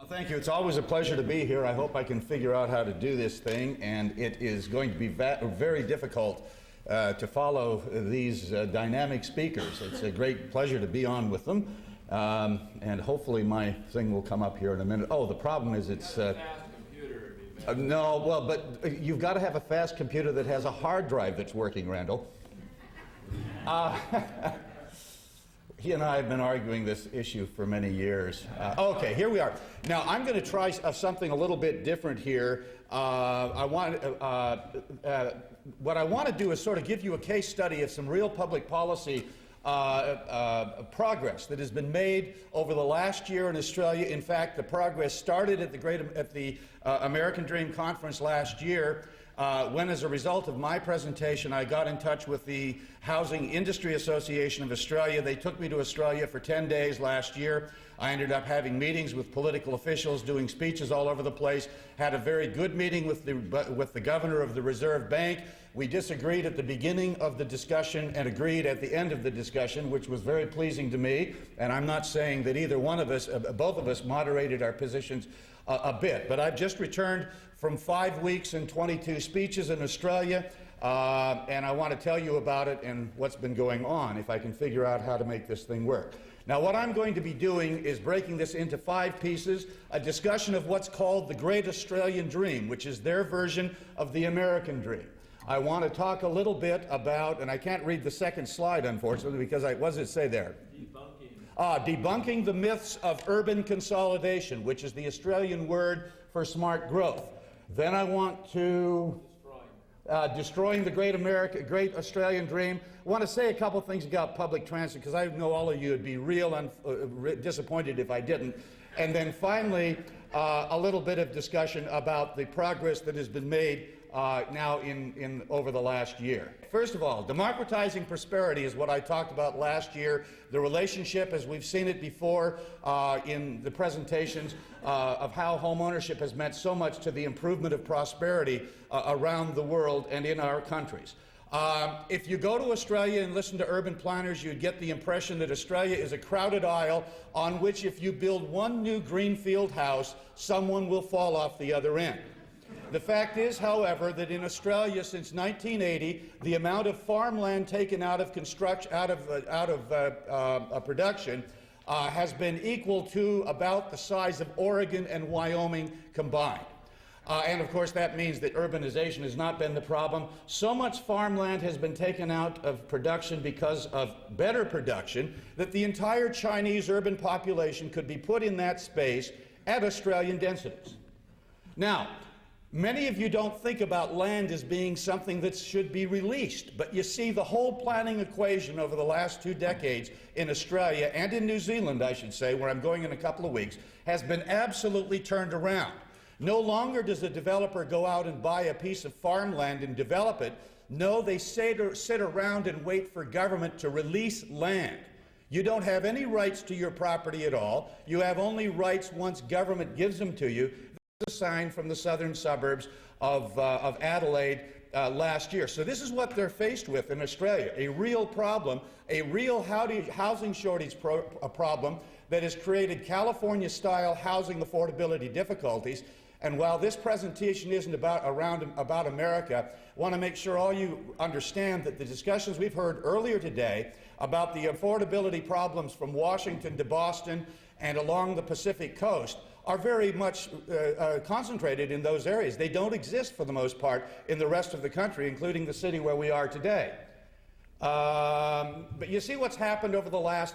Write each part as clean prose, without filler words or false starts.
Well, thank you. It's always a pleasure to be here. I hope I can figure out how to do this thing, and it is going to be very difficult to follow these dynamic speakers. It's a great pleasure to be on with them, and hopefully my thing will come up here in a minute. Oh, the problem is it's... no, well, but you've got to have a fast computer that has a hard drive that's working, Randall. He and I have been arguing this issue for many years. Okay, here we are. Now, I'm going to try something a little bit different here. What I want to do is sort of give you a case study of some real public policy progress that has been made over the last year in Australia. In fact, the progress started at the American Dream Conference last year, when, as a result of my presentation, I got in touch with the Housing Industry Association of Australia. They took me to Australia for 10 days last year. I ended up having meetings with political officials, doing speeches all over the place, had a very good meeting with the governor of the Reserve Bank. We disagreed at the beginning of the discussion and agreed at the end of the discussion, which was very pleasing to me. And I'm not saying that either one of us, both of us, moderated our positions a bit. But I've just returned from 5 weeks and 22 speeches in Australia, and I want to tell you about it and what's been going on, if I can figure out how to make this thing work. Now, what I'm going to be doing is breaking this into 5 pieces, a discussion of what's called the Great Australian Dream, which is their version of the American Dream. I want to talk a little bit about, and I can't read the second slide, unfortunately, because what does it say there? Debunking the myths of urban consolidation, which is the Australian word for smart growth. Then I want to destroying the Great Australian Dream. I want to say a couple things about public transit, because I know all of you would be real disappointed if I didn't. And then finally, a little bit of discussion about the progress that has been made now over the last year. First of all, democratizing prosperity is what I talked about last year. The relationship, as we've seen it before in the presentations, of how home ownership has meant so much to the improvement of prosperity around the world and in our countries. If you go to Australia and listen to urban planners, you'd get the impression that Australia is a crowded aisle on which, if you build one new greenfield house, someone will fall off the other end. The fact is, however, that in Australia since 1980, the amount of farmland taken out of production has been equal to about the size of Oregon and Wyoming combined. And of course that means that urbanization has not been the problem. So much farmland has been taken out of production because of better production that the entire Chinese urban population could be put in that space at Australian densities. Now, many of you don't think about land as being something that should be released, but you see the whole planning equation over the last 2 decades in Australia, and in New Zealand, I should say, where I'm going in a couple of weeks, has been absolutely turned around. No longer does a developer go out and buy a piece of farmland and develop it. No, they sit around and wait for government to release land. You don't have any rights to your property at all. You have only rights once government gives them to you. A sign from the southern suburbs of Adelaide last year. So this is what they're faced with in Australia, a real problem, a real housing shortage problem that has created California-style housing affordability difficulties. And while this presentation isn't about America, I want to make sure all you understand that the discussions we've heard earlier today about the affordability problems from Washington to Boston and along the Pacific coast are very much concentrated in those areas. They don't exist for the most part in the rest of the country, including the city where we are today. But you see what's happened over the last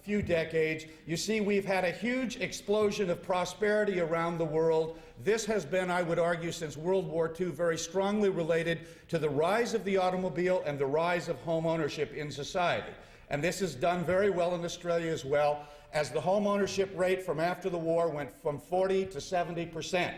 few decades. You see we've had a huge explosion of prosperity around the world. This has been, I would argue, since World War II, very strongly related to the rise of the automobile and the rise of home ownership in society. And this is done very well in Australia as well, as the home ownership rate from after the war went from 40 to 70%.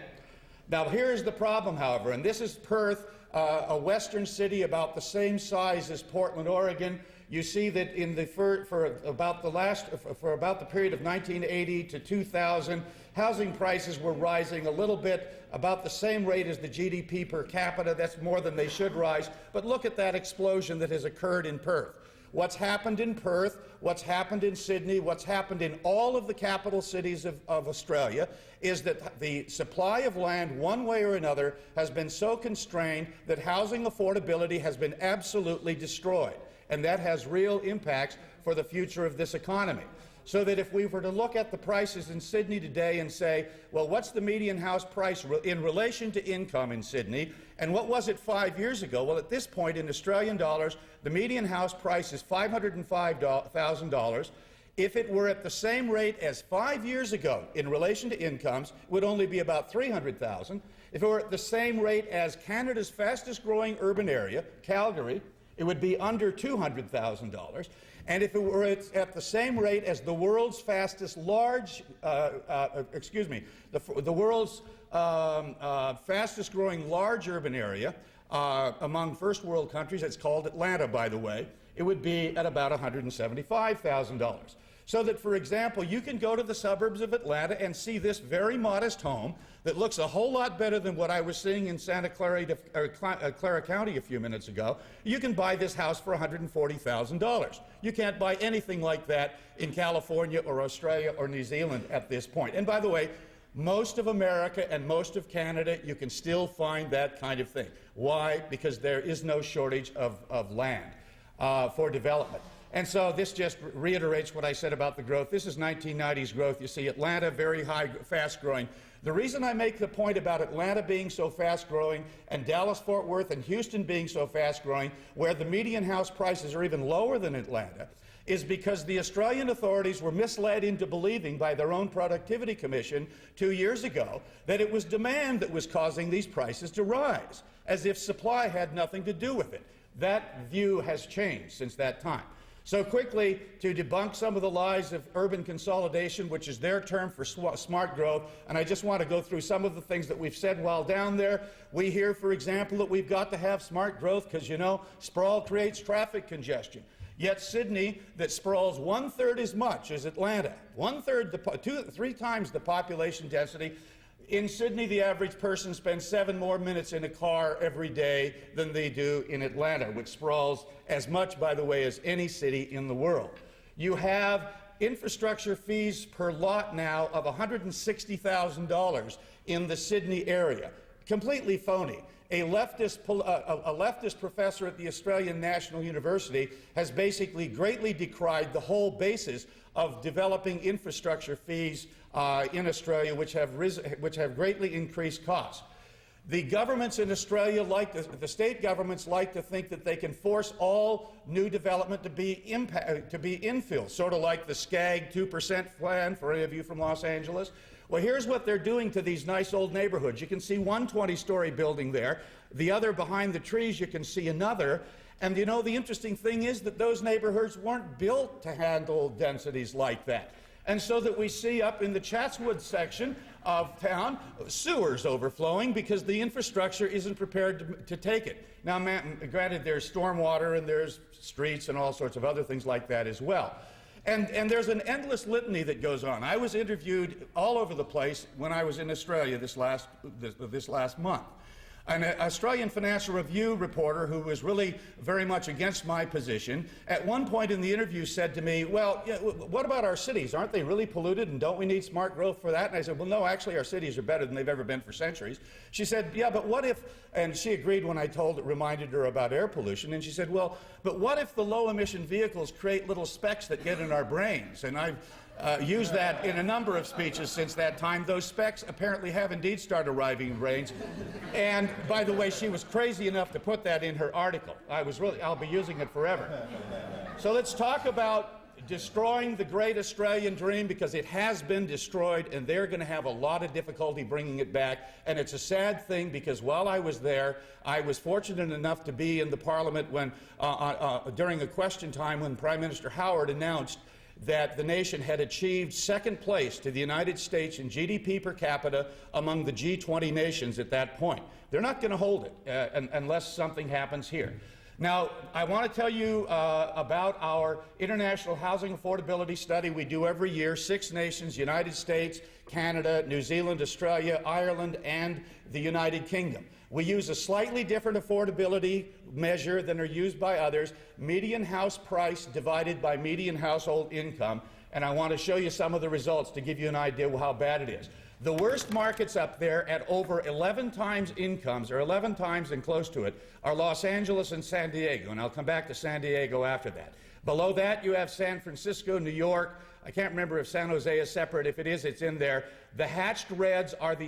Now here's the problem, however, and this is Perth, a western city about the same size as Portland, Oregon. You see that for about the period of 1980 to 2000, housing prices were rising a little bit, about the same rate as the GDP per capita. That's more than they should rise. But look at that explosion that has occurred in Perth. what's happened in Perth, what's happened in Sydney, what's happened in all of the capital cities of Australia, is that the supply of land, one way or another, has been so constrained that housing affordability has been absolutely destroyed. And that has real impacts for the future of this economy. So that if we were to look at the prices in Sydney today and say, well, what's the median house price in relation to income in Sydney, and what was it 5 years ago? Well, at this point, in Australian dollars, the median house price is $505,000. If it were at the same rate as 5 years ago in relation to incomes, it would only be about $300,000. If it were at the same rate as Canada's fastest-growing urban area, Calgary, it would be under $200,000. And if it were at the same rate as the world's fastest large, the world's fastest growing large urban area among first world countries, it's called Atlanta, by the way, it would be at about $175,000. So that, for example, you can go to the suburbs of Atlanta and see this very modest home that looks a whole lot better than what I was seeing in Santa Clara, Clara County a few minutes ago. You can buy this house for $140,000. You can't buy anything like that in California or Australia or New Zealand at this point. And by the way, most of America and most of Canada, you can still find that kind of thing. Why? Because there is no shortage of land for development. And so this just reiterates what I said about the growth. This is 1990s growth. You see Atlanta, very high, fast growing. The reason I make the point about Atlanta being so fast growing and Dallas-Fort Worth and Houston being so fast growing, where the median house prices are even lower than Atlanta, is because the Australian authorities were misled into believing by their own Productivity Commission 2 years ago that it was demand that was causing these prices to rise, as if supply had nothing to do with it. That view has changed since that time. So quickly, to debunk some of the lies of urban consolidation, which is their term for smart growth, and I just want to go through some of the things that we've said while down there. We hear, for example, that we've got to have smart growth because, you know, sprawl creates traffic congestion. Yet Sydney, that sprawls 1/3 as much as Atlanta, 1/3, 3 times the population density. In Sydney, the average person spends 7 more minutes in a car every day than they do in Atlanta, which sprawls as much, by the way, as any city in the world. You have infrastructure fees per lot now of $160,000 in the Sydney area. Completely phony. A leftist professor at the Australian National University has basically greatly decried the whole basis of developing infrastructure fees in Australia, which have greatly increased costs. The governments in Australia, the state governments, like to think that they can force all new development to be infill, sort of like the SCAG 2% plan for any of you from Los Angeles. Well, here's what they're doing to these nice old neighborhoods. You can see one 20-story building there. The other behind the trees, you can see another. And you know, the interesting thing is that those neighborhoods weren't built to handle densities like that. And so that we see up in the Chatswood section of town sewers overflowing because the infrastructure isn't prepared to take it. Now, granted, there's stormwater and there's streets and all sorts of other things like that as well. And there's an endless litany that goes on. I was interviewed all over the place when I was in Australia this last month. An Australian Financial Review reporter who was really very much against my position, at one point in the interview said to me, well, yeah, what about our cities? Aren't they really polluted and don't we need smart growth for that? And I said, well, no, actually our cities are better than they've ever been for centuries. She said, yeah, but what if, and she agreed when I reminded her about air pollution, and she said, well, but what if the low-emission vehicles create little specks that get in our brains? And I've used that in a number of speeches since that time. Those specks apparently have indeed started arriving in brains. And by the way, she was crazy enough to put that in her article. I'll be using it forever. So let's talk about destroying the great Australian dream, because it has been destroyed and they're going to have a lot of difficulty bringing it back. And it's a sad thing, because while I was there, I was fortunate enough to be in the Parliament when, during a question time when Prime Minister Howard announced that the nation had achieved second place to the United States in GDP per capita among the G20 nations at that point. They're not going to hold it unless something happens here. Now, I want to tell you about our international housing affordability study we do every year, 6 nations, United States, Canada, New Zealand, Australia, Ireland, and the United Kingdom. We use a slightly different affordability measure than are used by others, median house price divided by median household income, and I want to show you some of the results to give you an idea of how bad it is. The worst markets up there at over 11 times incomes, or 11 times and close to it, are Los Angeles and San Diego, and I'll come back to San Diego after that. Below that, you have San Francisco, New York. I can't remember if San Jose is separate. If it is, it's in there. The hatched reds are the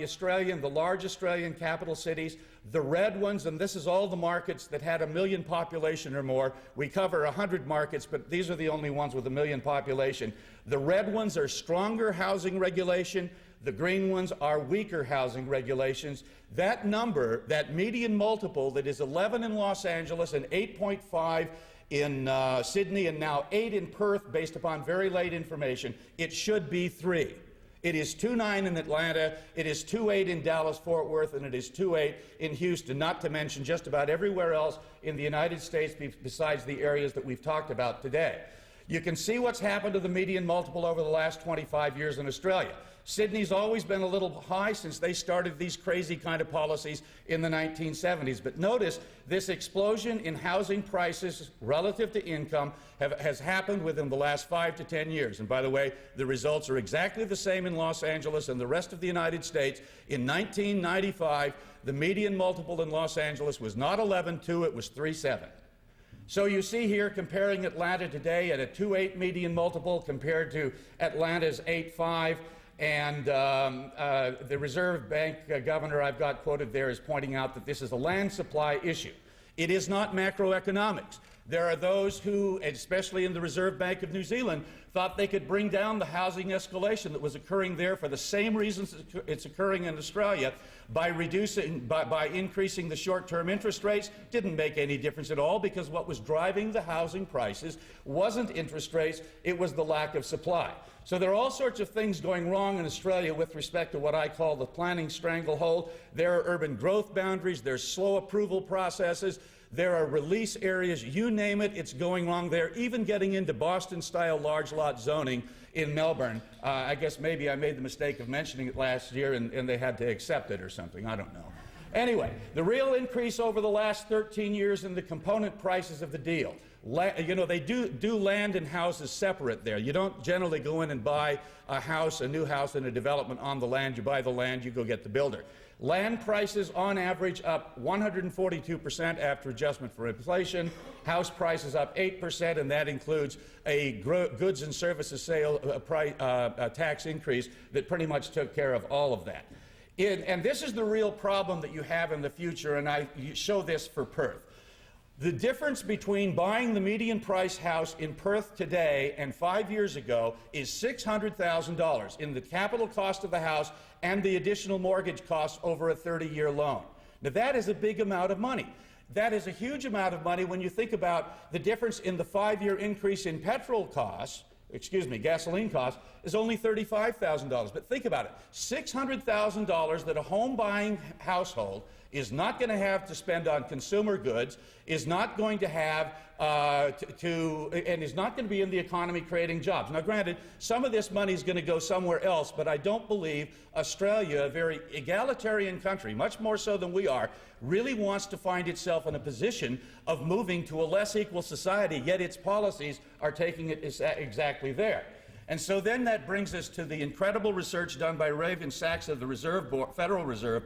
large Australian capital cities. The red ones, and this is all the markets that had 1 million population or more. We cover 100 markets, but these are the only ones with 1 million population. The red ones are stronger housing regulation. The green ones are weaker housing regulations. That number, that median multiple that is 11 in Los Angeles and 8.5 in Sydney and now 8 in Perth based upon very late information, it should be 3. It is 2.9 in Atlanta, it is 2.8 in Dallas-Fort Worth, and it is 2.8 in Houston, not to mention just about everywhere else in the United States besides the areas that we've talked about today. You can see what's happened to the median multiple over the last 25 years in Australia. Sydney's always been a little high since they started these crazy kind of policies in the 1970s. But notice this explosion in housing prices relative to income has happened within the last 5 to 10 years. And by the way, the results are exactly the same in Los Angeles and the rest of the United States. In 1995, the median multiple in Los Angeles was not 11.2, it was 3.7. So you see here, comparing Atlanta today at a 2.8 median multiple compared to Atlanta's 8.5. And the Reserve Bank governor I've got quoted there is pointing out that this is a land supply issue. It is not macroeconomics. There are those who, especially in the Reserve Bank of New Zealand, thought they could bring down the housing escalation that was occurring there for the same reasons it's occurring in Australia by increasing the short-term interest rates. Didn't make any difference at all, because what was driving the housing prices wasn't interest rates, it was the lack of supply. So there are all sorts of things going wrong in Australia with respect to what I call the planning stranglehold. There are urban growth boundaries, there's slow approval processes, there are release areas, you name it, it's going wrong there, even getting into Boston-style large lot zoning in Melbourne. I guess maybe I made the mistake of mentioning it last year and they had to accept it or something, I don't know. Anyway, the real increase over the last 13 years in the component prices of the deal. They do land and houses separate there. You don't generally go in and buy a house, a new house in a development on the land. You buy the land, you go get the builder. Land prices on average up 142% after adjustment for inflation. House prices up 8%, and that includes a goods and services sale tax increase that pretty much took care of all of that. And this is the real problem that you have in the future, and I show this for Perth. The difference between buying the median price house in Perth today and 5 years ago is $600,000 in the capital cost of the house and the additional mortgage costs over a 30-year loan. Now that is a big amount of money. That is a huge amount of money when you think about the difference in the 5-year increase in petrol costs, gasoline costs, is only $35,000. But think about it, $600,000 that a home-buying household is not going to have to spend on consumer goods, is not going to have and is not going to be in the economy creating jobs. Now granted, some of this money is going to go somewhere else, but I don't believe Australia, a very egalitarian country, much more so than we are, really wants to find itself in a position of moving to a less equal society, yet its policies are taking it exactly there. And so then that brings us to the incredible research done by Raven Sachs of the Federal Reserve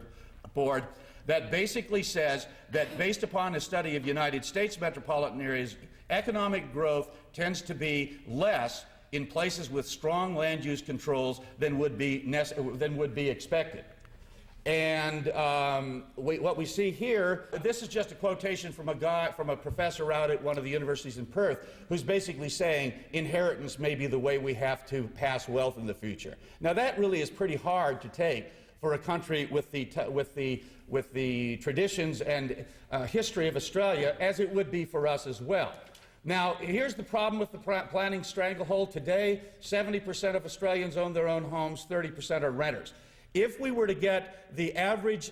Board that basically says that, based upon a study of United States metropolitan areas, economic growth tends to be less in places with strong land use controls than would be expected. And what we see here, this is just a quotation from a professor out at one of the universities in Perth, who's basically saying inheritance may be the way we have to pass wealth in the future. Now that really is pretty hard to take for a country with the traditions and history of Australia, as it would be for us as well. Now, here's the problem with the planning stranglehold. Today, 70% of Australians own their own homes, 30% are renters. If we were to get the average,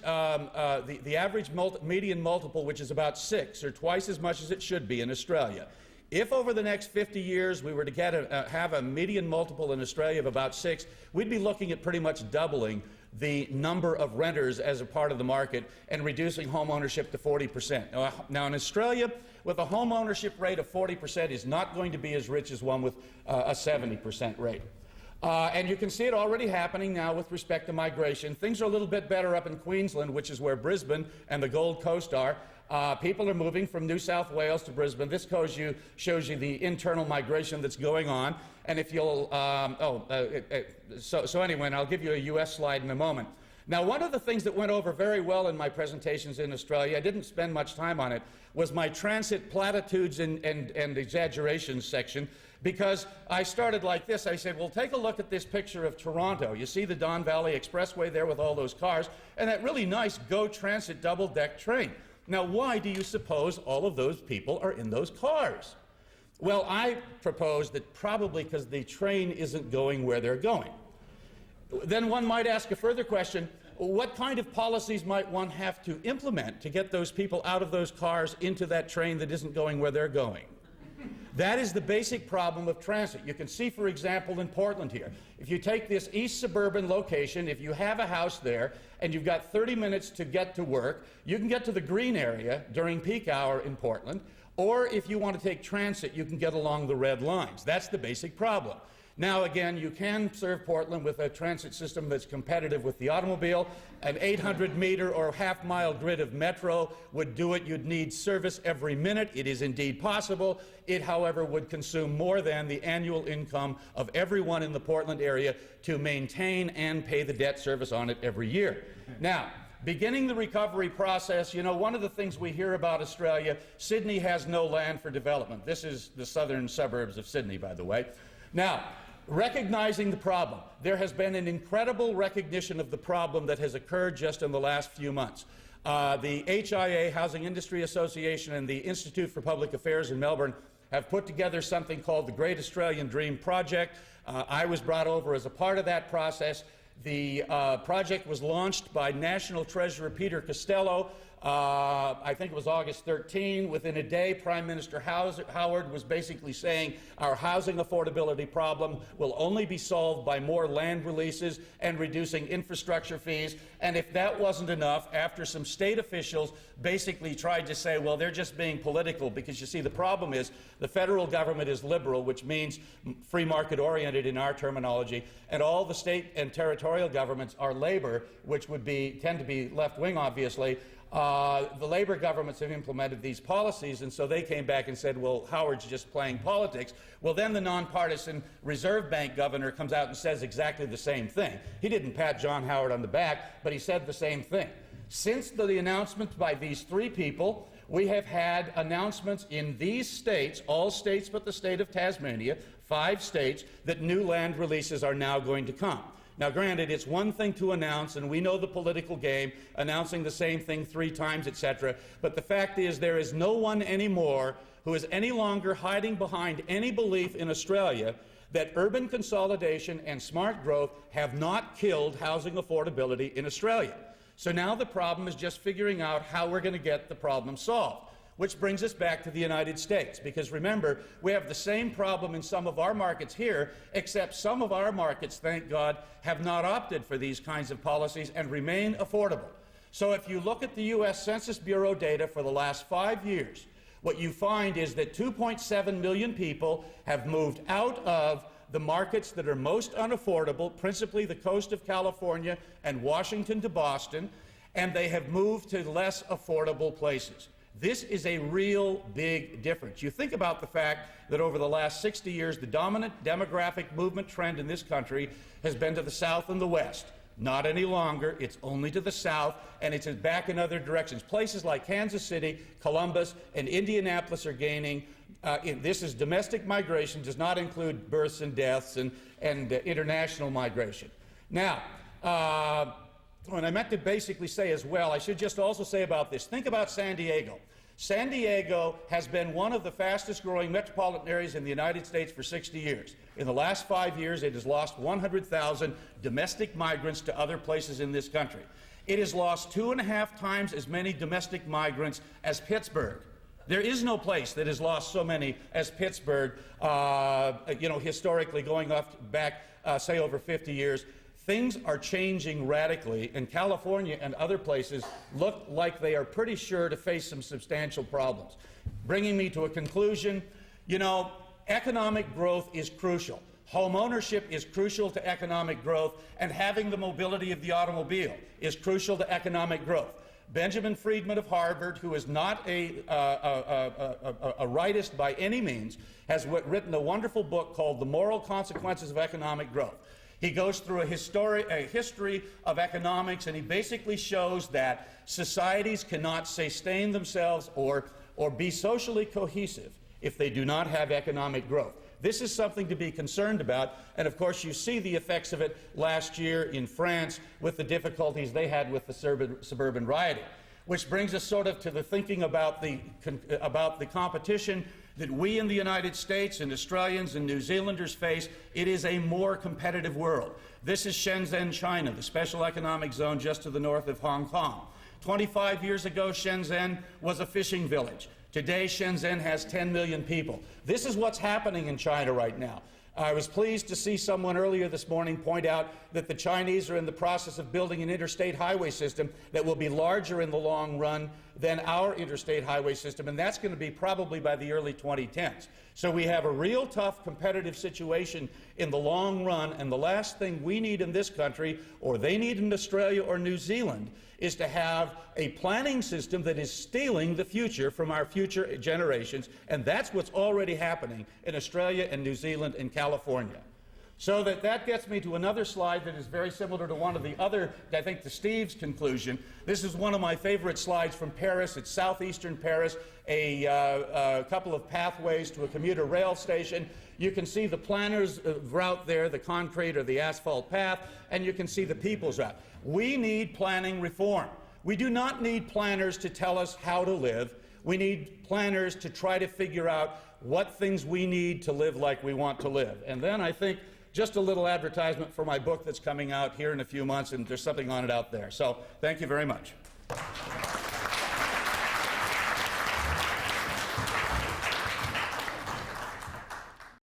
median multiple, which is about 6, or twice as much as it should be in Australia, if over the next 50 years we were to have a median multiple in Australia of about 6, we'd be looking at pretty much doubling the number of renters as a part of the market and reducing home ownership to 40%. Now in Australia, with a home ownership rate of 40% is not going to be as rich as one with a 70% rate. And you can see it already happening now with respect to migration. Things are a little bit better up in Queensland, which is where Brisbane and the Gold Coast are. People are moving from New South Wales to Brisbane. This shows you the internal migration that's going on. And if you'll, so anyway, and I'll give you a U.S. slide in a moment. Now, one of the things that went over very well in my presentations in Australia, I didn't spend much time on it, was my transit platitudes and exaggerations section, because I started like this. I said, well, take a look at this picture of Toronto. You see the Don Valley Expressway there with all those cars, and that really nice GO Transit double-deck train. Now, why do you suppose all of those people are in those cars? Well, I propose that probably because the train isn't going where they're going. Then one might ask a further question, what kind of policies might one have to implement to get those people out of those cars into that train that isn't going where they're going? That is the basic problem of transit. You can see, for example, in Portland here, if you take this east suburban location, if you have a house there and you've got 30 minutes to get to work, you can get to the green area during peak hour in Portland, or if you want to take transit, you can get along the red lines. That's the basic problem. Now, again, you can serve Portland with a transit system that's competitive with the automobile. An 800-meter or half-mile grid of metro would do it. You'd need service every minute. It is indeed possible. It, however, would consume more than the annual income of everyone in the Portland area to maintain and pay the debt service on it every year. Now, beginning the recovery process, you know, one of the things we hear about Australia, Sydney has no land for development. This is the southern suburbs of Sydney, by the way. Now, recognizing the problem, there has been an incredible recognition of the problem that has occurred just in the last few months. The HIA, Housing Industry Association, and the Institute for Public Affairs in Melbourne have put together something called the Great Australian Dream Project. I was brought over as a part of that process. The project was launched by National Treasurer Peter Costello. I think it was August 13. Within a day, Prime Minister Howard was basically saying our housing affordability problem will only be solved by more land releases and reducing infrastructure fees. And if that wasn't enough, after some state officials basically tried to say, well, they're just being political, because you see, the problem is the federal government is liberal, which means free market oriented in our terminology, and all the state and territorial governments are labor, which would tend to be left-wing, obviously. The Labour governments have implemented these policies, and so they came back and said, well, Howard's just playing politics. Well, then the nonpartisan Reserve Bank governor comes out and says exactly the same thing. He didn't pat John Howard on the back, but he said the same thing. Since the announcement by these three people, we have had announcements in these states, all states but the state of Tasmania, 5 states, that new land releases are now going to come. Now, granted, it's one thing to announce, and we know the political game, announcing the same thing 3 times, etc., but the fact is there is no one anymore who is any longer hiding behind any belief in Australia that urban consolidation and smart growth have not killed housing affordability in Australia. So now the problem is just figuring out how we're going to get the problem solved. Which brings us back to the United States, because remember, we have the same problem in some of our markets here, except some of our markets, thank God, have not opted for these kinds of policies and remain affordable. So if you look at the U.S. Census Bureau data for the last 5 years, what you find is that 2.7 million people have moved out of the markets that are most unaffordable, principally the coast of California and Washington to Boston, and they have moved to less affordable places. This is a real big difference. You think about the fact that over the last 60 years, the dominant demographic movement trend in this country has been to the south and the west. Not any longer. It's only to the south, and it's back in other directions. Places like Kansas City, Columbus, and Indianapolis are gaining. This is domestic migration, does not include births and deaths and international migration. Now, and I meant to basically say as well, I should just also say about this, think about San Diego. San Diego has been one of the fastest growing metropolitan areas in the United States for 60 years. In the last 5 years, it has lost 100,000 domestic migrants to other places in this country. It has lost 2.5 times as many domestic migrants as Pittsburgh. There is no place that has lost so many as Pittsburgh, historically going back, say, over 50 years. Things are changing radically, and California and other places look like they are pretty sure to face some substantial problems. Bringing me to a conclusion, economic growth is crucial. Home ownership is crucial to economic growth, and having the mobility of the automobile is crucial to economic growth. Benjamin Friedman of Harvard, who is not a rightist by any means, has written a wonderful book called The Moral Consequences of Economic Growth. He goes through a history of economics, and he basically shows that societies cannot sustain themselves or be socially cohesive if they do not have economic growth. This is something to be concerned about, and of course you see the effects of it last year in France with the difficulties they had with the suburban rioting. Which brings us sort of to the thinking about the competition that we in the United States and Australians and New Zealanders face. It is a more competitive world. This is Shenzhen, China, the special economic zone just to the north of Hong Kong. 25 years ago, Shenzhen was a fishing village. Today, Shenzhen has 10 million people. This is what's happening in China right now. I was pleased to see someone earlier this morning point out that the Chinese are in the process of building an interstate highway system that will be larger in the long run than our interstate highway system, and that's going to be probably by the early 2010s. So we have a real tough competitive situation in the long run, and the last thing we need in this country, or they need in Australia or New Zealand, is to have a planning system that is stealing the future from our future generations, and that's what's already happening in Australia and New Zealand and California. So that gets me to another slide that is very similar to one of the other, I think, to Steve's conclusion. This is one of my favorite slides from Paris. It's southeastern Paris, a couple of pathways to a commuter rail station. You can see the planner's route there, the concrete or the asphalt path, and you can see the people's route. We need planning reform. We do not need planners to tell us how to live. We need planners to try to figure out what things we need to live like we want to live. And then I think just a little advertisement for my book that's coming out here in a few months, and there's something on it out there. So thank you very much.